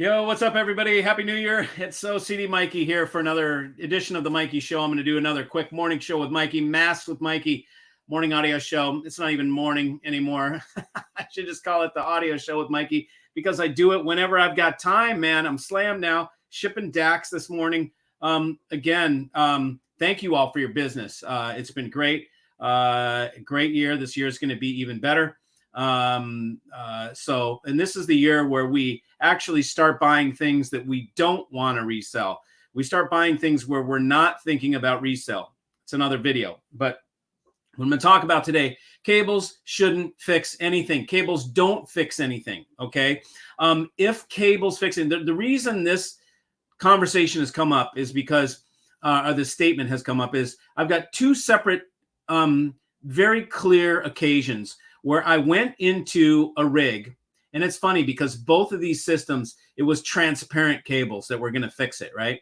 Yo, what's up, everybody? Happy New Year. It's OCD Mikey here for another edition of the Mikey Show. I'm going to do another quick morning show with Mikey, Masked with Mikey, morning audio show. It's not even morning anymore. I should just call it the audio show with Mikey because I do it whenever I've got time, man. I'm slammed now, shipping DAX this morning. Again, thank you all for your business. It's been great. Great year. This year is going to be even better. And this is the year where we actually start buying things that we don't want to resell. We start buying things where we're not thinking about resell. It's another video, but what I'm going to talk about today, cables shouldn't fix anything. Cables don't fix anything. Okay. If cables fix it, the reason this conversation has come up is because, or the statement has come up is I've got two separate, very clear occasions where I went into a rig, and it's funny because both of these systems, it was transparent cables that were going to fix it, right?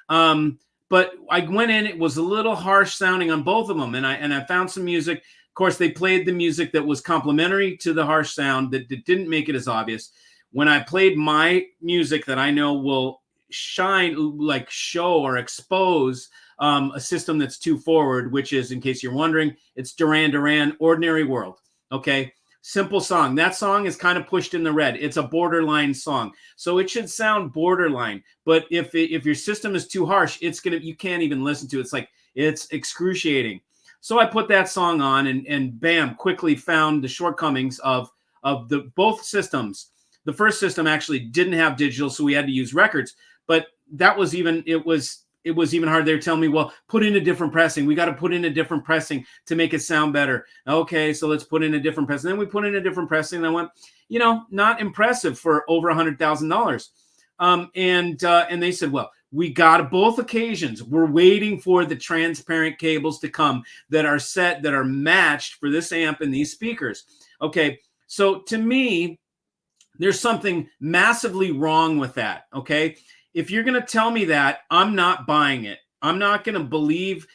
But I went in, it was a little harsh sounding on both of them, and I found some music. Of course, they played the music that was complementary to the harsh sound that didn't make it as obvious. When I played my music that I know will shine, like show or expose a system that's too forward, which is, in case you're wondering, it's Duran Duran, Ordinary World. Okay, simple song. That song is kind of pushed in the red. It's a borderline song, so it should sound borderline. But if your system is too harsh, you can't even listen to it. It's like it's excruciating. So I put that song on, and bam, quickly found the shortcomings of the both systems. The first system actually didn't have digital, so we had to use records. But that was even it was even hard. They were telling me, well, put in a different pressing. We got to put in a different pressing to make it sound better. Okay, so let's put in a different pressing. Then we put in a different pressing. And I went, not impressive for over $100,000. And they said, well, we got both occasions. We're waiting for the transparent cables to come that are set, that are matched for this amp and these speakers. Okay, so to me, there's something massively wrong with that, okay? If you're going to tell me that, I'm not buying it. I'm not going to believe,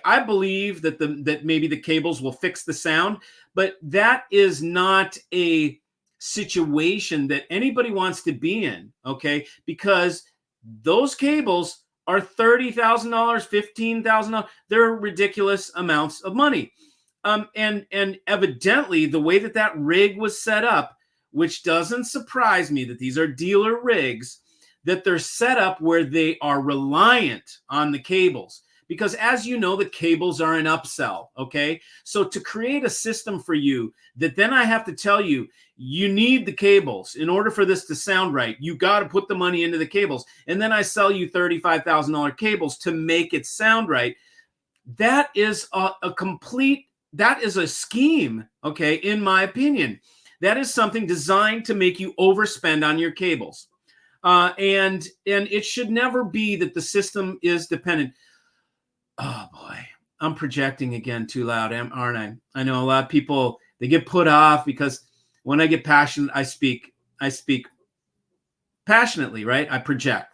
I believe that maybe the cables will fix the sound, but that is not a situation that anybody wants to be in, okay? Because those cables are $30,000, $15,000. They're ridiculous amounts of money. And evidently, the way that rig was set up, which doesn't surprise me that these are dealer rigs, that they're set up where they are reliant on the cables. Because as you know, the cables are an upsell, okay? So to create a system for you that then I have to tell you, you need the cables in order for this to sound right. You got to put the money into the cables. And then I sell you $35,000 cables to make it sound right. That is that is a scheme, okay, in my opinion. That is something designed to make you overspend on your cables. And it should never be that the system is dependent. Oh boy, I'm projecting again too loud, aren't I? I know a lot of people, they get put off because when I get passionate, I speak passionately, right? I project.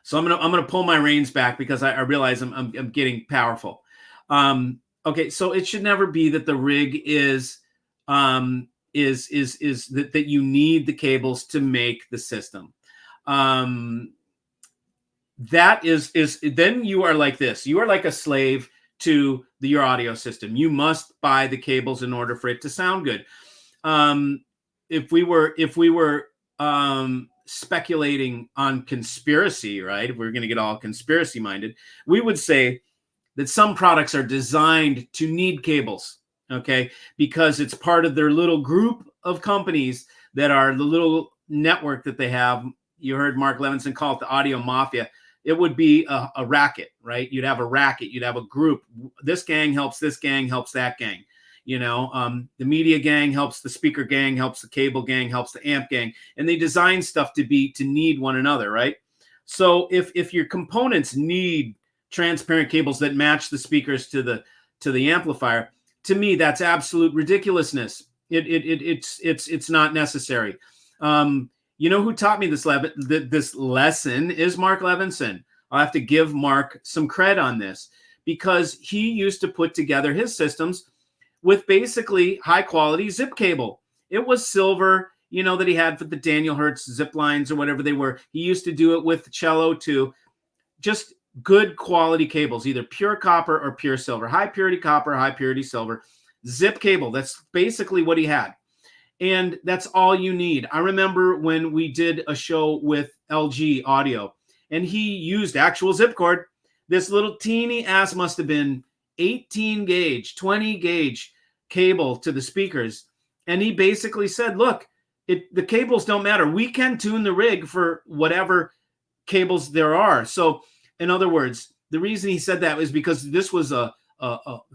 So I'm gonna pull my reins back because I realize I'm getting powerful. Okay, so it should never be that the rig is that you need the cables to make the system. That is then you are like this. You are like a slave to your audio system. You must buy the cables in order for it to sound good. If we were speculating on conspiracy, right? If we're going to get all conspiracy minded, we would say that some products are designed to need cables. Okay, because it's part of their little group of companies that are the little network that they have. You heard Mark Levinson call it the audio mafia. It would be a racket, right? You'd have a racket. You'd have a group. This gang helps this gang, helps that gang. The media gang helps the speaker gang, helps the cable gang, helps the amp gang. And they design stuff to need one another, right? So if your components need transparent cables that match the speakers to the amplifier, to me, that's absolute ridiculousness. It's not necessary. You know who taught me this lesson is Mark Levinson. I'll have to give Mark some credit on this because he used to put together his systems with basically high quality zip cable. It was silver. you know, that he had for the Daniel Hertz zip lines or whatever they were. He used to do it with the cello too. Just good quality cables, either pure copper or pure silver, high purity copper, high purity silver, zip cable. That's basically what he had. And that's all you need. I remember when we did a show with LG Audio and he used actual zip cord. This little teeny ass must have been 18 gauge, 20 gauge cable to the speakers. And he basically said, look, the cables don't matter. We can tune the rig for whatever cables there are. So in other words, the reason he said that is because this was a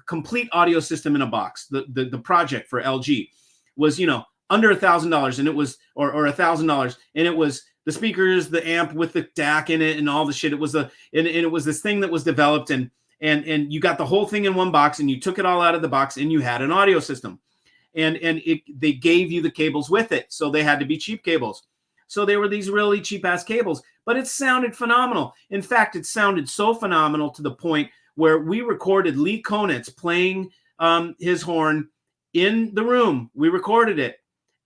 complete audio system in a box. The project for LG was, you know, under $1,000, and it was, or $1,000, and it was the speakers, the amp with the DAC in it, and all the shit. It was and it was this thing that was developed, and you got the whole thing in one box, and you took it all out of the box, and you had an audio system, and they gave you the cables with it, so they had to be cheap cables. So they were these really cheap ass cables, but it sounded phenomenal. In fact, it sounded so phenomenal to the point where we recorded Lee Konitz playing his horn in the room. We recorded it.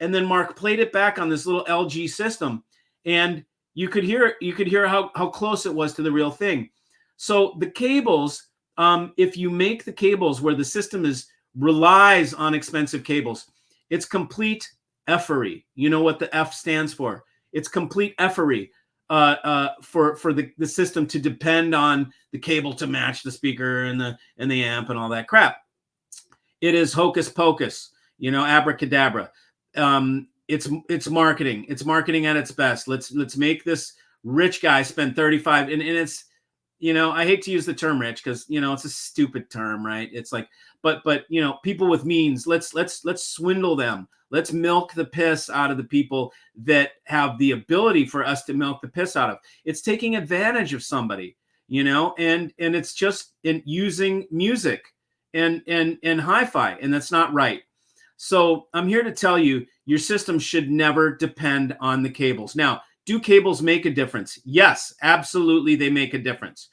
And then Mark played it back on this little LG system. And you could hear how close it was to the real thing. So the cables, if you make the cables where the system relies on expensive cables, it's complete effery. You know what the F stands for? It's complete effery for the system to depend on the cable to match the speaker and the amp and all that crap. It is hocus pocus, you know, abracadabra. It's marketing. It's marketing at its best. Let's make this rich guy spend 35, and it's, you know, I hate to use the term rich because, you know, it's a stupid term, right? It's like, but you know, people with means, let's swindle them. Let's milk the piss out of the people that have the ability for us to milk the piss out of. It's taking advantage of somebody, you know, and it's just in using music and hi-fi, and that's not right. So I'm here to tell you, your system should never depend on the cables. Now, do cables make a difference? Yes, absolutely, they make a difference.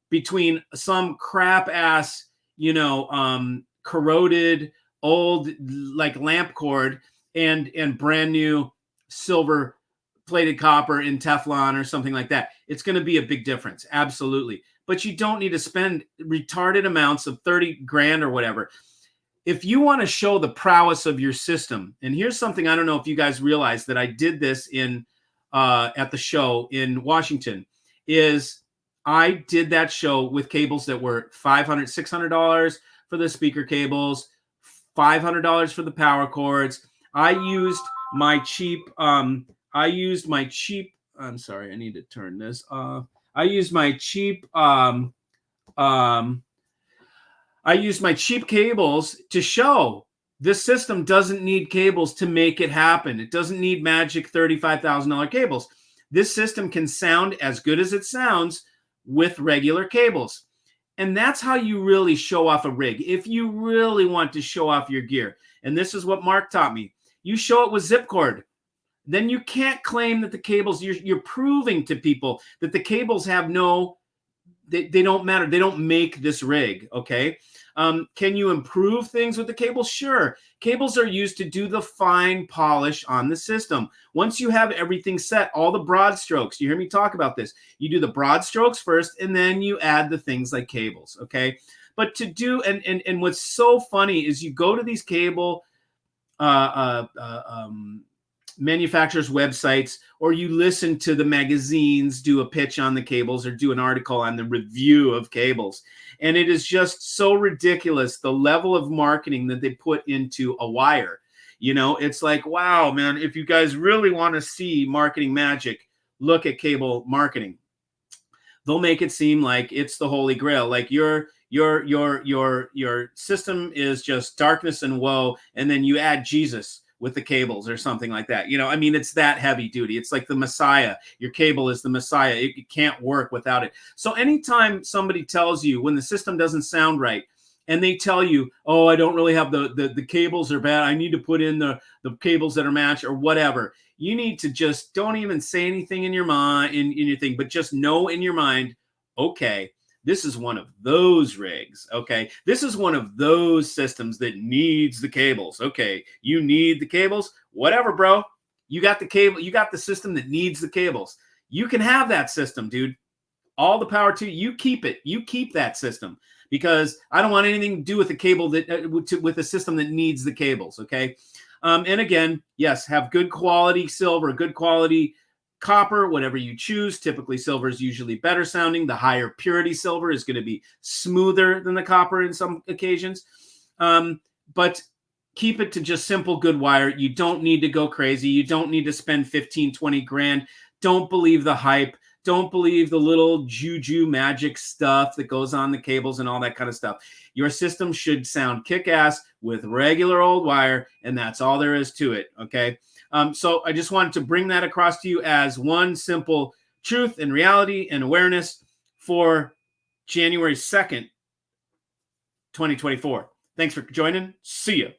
Between some crap ass, you know, corroded old like lamp cord and brand new silver plated copper in Teflon or something like that, it's going to be a big difference. Absolutely. But you don't need to spend retarded amounts of 30 grand or whatever. If you want to show the prowess of your system, and here's something I don't know if you guys realize that I did this in at the show in Washington, is I did that show with cables that were $500, $600 for the speaker cables, $500 for the power cords. I used my cheap, I'm sorry, I need to turn this off. I used my cheap, I used my cheap cables to show this system doesn't need cables to make it happen. It doesn't need magic $35,000 cables. This system can sound as good as it sounds with regular cables. And that's how you really show off a rig. If you really want to show off your gear, and this is what Mark taught me, you show it with zip cord. Then you can't claim that the cables, you're proving to people that the cables have they don't matter. They don't make this rig, okay? Can you improve things with the cables? Sure. Cables are used to do the fine polish on the system. Once you have everything set, all the broad strokes, you hear me talk about this, you do the broad strokes first, and then you add the things like cables, okay? But to do, and what's so funny is you go to these cable manufacturers' websites, or you listen to the magazines do a pitch on the cables or do an article on the review of cables. And it is just so ridiculous, the level of marketing that they put into a wire. You know, it's like, wow, man, if you guys really want to see marketing magic, look at cable marketing. They'll make it seem like it's the holy grail. Like your system is just darkness and woe, and then you add Jesus with the cables or something like that. You know, I mean, it's that heavy duty. It's like the Messiah. Your cable is the Messiah. It can't work without it. So anytime somebody tells you when the system doesn't sound right, and they tell you, oh, I don't really have the cables are bad, I need to put in the cables that are matched or whatever, you need to just don't even say anything in your mind, in your thing, but just know in your mind, okay, This is one of those rigs. Okay. This is one of those systems that needs the cables. Okay. You need the cables, whatever, bro. You got the cable. You got the system that needs the cables. You can have that system, dude. All the power to you. Keep it. You keep that system, because I don't want anything to do with the cable that with a system that needs the cables. Okay. And again, yes, have good quality silver, good quality copper, whatever you choose. Typically, silver is usually better sounding. The higher purity silver is going to be smoother than the copper in some occasions. But keep it to just simple, good wire. You don't need to go crazy. You don't need to spend 15, 20 grand. Don't believe the hype. Don't believe the little juju magic stuff that goes on the cables and all that kind of stuff. Your system should sound kick-ass with regular old wire, and that's all there is to it, okay? So I just wanted to bring that across to you as one simple truth and reality and awareness for January 2nd, 2024. Thanks for joining. See you.